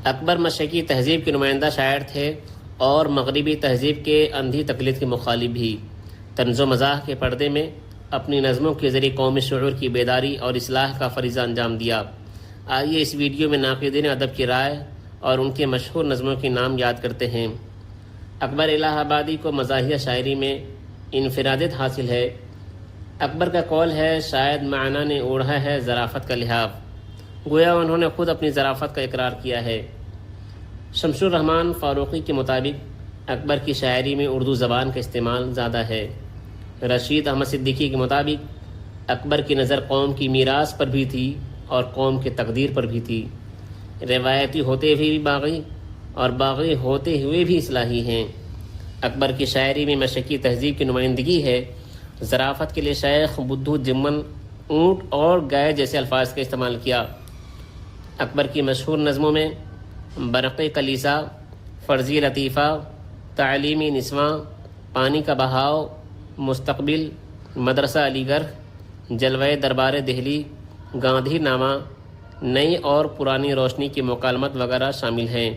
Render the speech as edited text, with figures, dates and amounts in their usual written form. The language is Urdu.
اکبر مشرقی تہذیب کے نمائندہ شاعر تھے اور مغربی تہذیب کے اندھی تقلید کے مخالف بھی۔ طنز و مزاح کے پردے میں اپنی نظموں کے ذریعے قومی شعور کی بیداری اور اصلاح کا فریضہ انجام دیا۔ آئیے اس ویڈیو میں ناقدین ادب کی رائے اور ان کے مشہور نظموں کے نام یاد کرتے ہیں۔ اکبر الہ آبادی کو مزاحیہ شاعری میں انفرادیت حاصل ہے۔ اکبر کا قول ہے شاید معنی نے اوڑھا ہے ظرافت کا لحاف، گویا انہوں نے خود اپنی ظرافت کا اقرار کیا ہے۔ شمس الرحمن فاروقی کے مطابق اکبر کی شاعری میں اردو زبان کا استعمال زیادہ ہے۔ رشید احمد صدیقی کے مطابق اکبر کی نظر قوم کی میراث پر بھی تھی اور قوم کی تقدیر پر بھی تھی۔ روایتی ہوتے ہوئے بھی باغی اور باغی ہوتے ہوئے بھی اصلاحی ہیں۔ اکبر کی شاعری میں مشرقی تہذیب کی نمائندگی ہے۔ ظرافت کے لیے شیخ بدھو جمن اونٹ اور گائے جیسے الفاظ کا استعمال کیا۔ اکبر کی مشہور نظموں میں برق کلیسا، فرضی لطیفہ، تعلیمی نسواں، پانی کا بہاؤ، مستقبل، مدرسہ علی گڑھ، جلوہ دربار دہلی، گاندھی نامہ، نئی اور پرانی روشنی کی مکالمت وغیرہ شامل ہیں۔